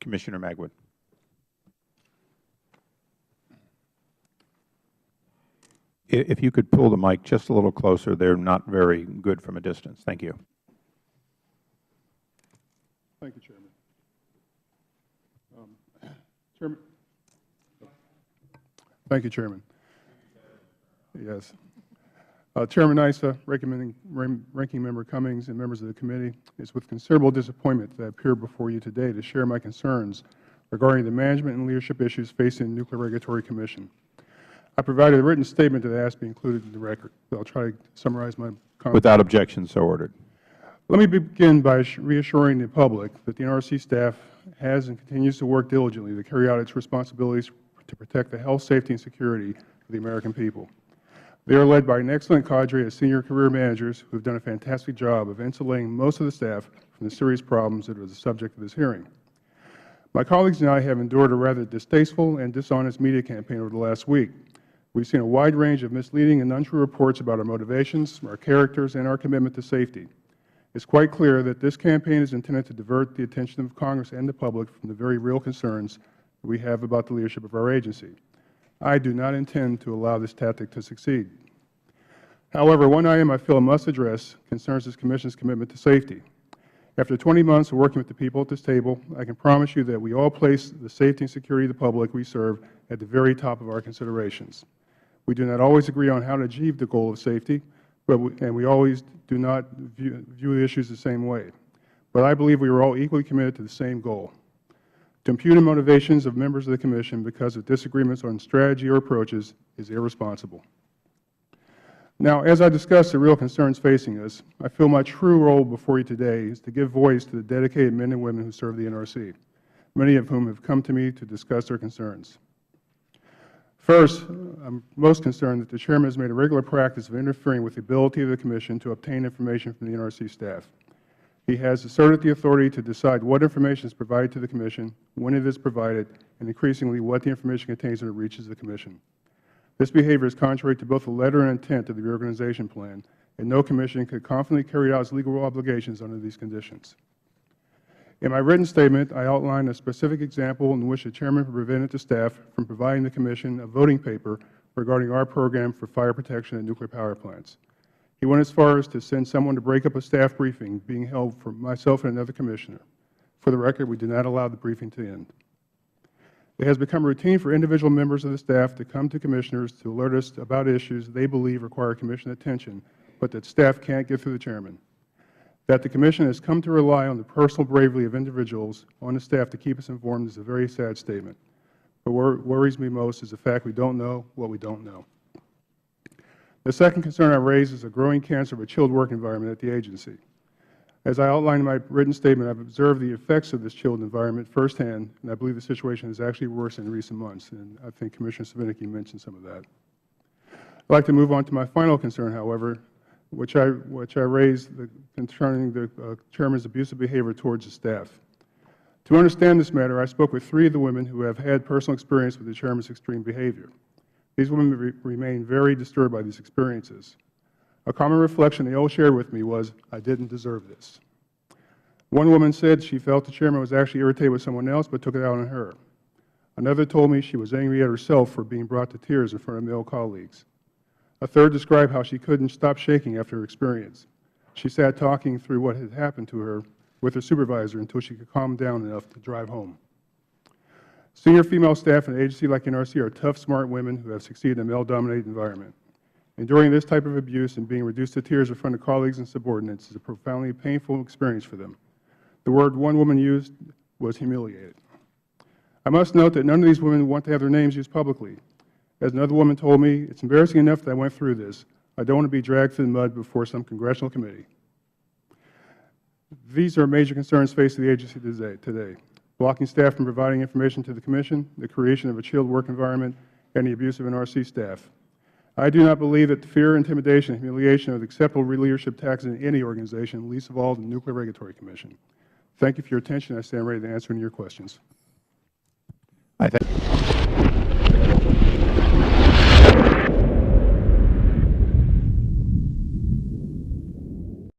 Commissioner Magwood. If you could pull the mic just a little closer, they're not very good from a distance. Thank you. Thank you, Chairman. Chairman. Thank you, Chairman. Yes. Chairman Issa, Ranking Member Cummings, and members of the committee, it's with considerable disappointment that I appear before you today to share my concerns regarding the management and leadership issues facing the Nuclear Regulatory Commission. I provided a written statement that asked to be included in the record. I'll try to summarize my comments. Without objection, so ordered. Let me begin by reassuring the public that the NRC staff has and continues to work diligently to carry out its responsibilities to protect the health, safety, and security of the American people. They are led by an excellent cadre of senior career managers who have done a fantastic job of insulating most of the staff from the serious problems that are the subject of this hearing. My colleagues and I have endured a rather distasteful and dishonest media campaign over the last week. We've seen a wide range of misleading and untrue reports about our motivations, our characters, and our commitment to safety. It's quite clear that this campaign is intended to divert the attention of Congress and the public from the very real concerns that we have about the leadership of our agency. I do not intend to allow this tactic to succeed. However, one item I feel I must address concerns this Commission's commitment to safety. After 20 months of working with the people at this table, I can promise you that we all place the safety and security of the public we serve at the very top of our considerations. We do not always agree on how to achieve the goal of safety, and we always do not view the issues the same way. But I believe we are all equally committed to the same goal. To impugn the motivations of members of the Commission because of disagreements on strategy or approaches is irresponsible. Now, as I discuss the real concerns facing us, I feel my true role before you today is to give voice to the dedicated men and women who serve the NRC, many of whom have come to me to discuss their concerns. First, I am most concerned that the Chairman has made a regular practice of interfering with the ability of the Commission to obtain information from the NRC staff. He has asserted the authority to decide what information is provided to the Commission, when it is provided, and increasingly what the information contains when it reaches the Commission. This behavior is contrary to both the letter and intent of the reorganization plan, and no Commission could confidently carry out its legal obligations under these conditions. In my written statement, I outlined a specific example in which the Chairman prevented the staff from providing the Commission a voting paper regarding our program for fire protection at nuclear power plants. He went as far as to send someone to break up a staff briefing being held for myself and another Commissioner. For the record, we did not allow the briefing to end. It has become routine for individual members of the staff to come to Commissioners to alert us about issues they believe require Commission attention, but that staff can't get through the Chairman. That the Commission has come to rely on the personal bravery of individuals on the staff to keep us informed is a very sad statement. But what worries me most is the fact we don't know what we don't know. The second concern I raise is a growing cancer of a chilled work environment at the agency. As I outlined in my written statement, I have observed the effects of this chilled environment firsthand, and I believe the situation has actually worsened in recent months, and I think Commissioner Svinicki mentioned some of that. I'd like to move on to my final concern, however, which I raised concerning the Chairman's abusive behavior towards the staff. To understand this matter, I spoke with 3 of the women who have had personal experience with the Chairman's extreme behavior. These women remain very disturbed by these experiences. A common reflection they all shared with me was, I didn't deserve this. One woman said she felt the Chairman was actually irritated with someone else but took it out on her. Another told me she was angry at herself for being brought to tears in front of male colleagues. A third described how she couldn't stop shaking after her experience. She sat talking through what had happened to her with her supervisor until she could calm down enough to drive home. Senior female staff in an agency like NRC are tough, smart women who have succeeded in a male-dominated environment. Enduring this type of abuse and being reduced to tears in front of colleagues and subordinates is a profoundly painful experience for them. The word one woman used was humiliated. I must note that none of these women want to have their names used publicly. As another woman told me, it's embarrassing enough that I went through this. I don't want to be dragged through the mud before some congressional committee. These are major concerns facing the agency today. Blocking staff from providing information to the Commission, the creation of a chilled work environment, and the abuse of NRC staff. I do not believe that the fear, intimidation, and humiliation are the acceptable leadership tactics in any organization, least of all the Nuclear Regulatory Commission. Thank you for your attention. I stand ready to answer any of your questions. I thank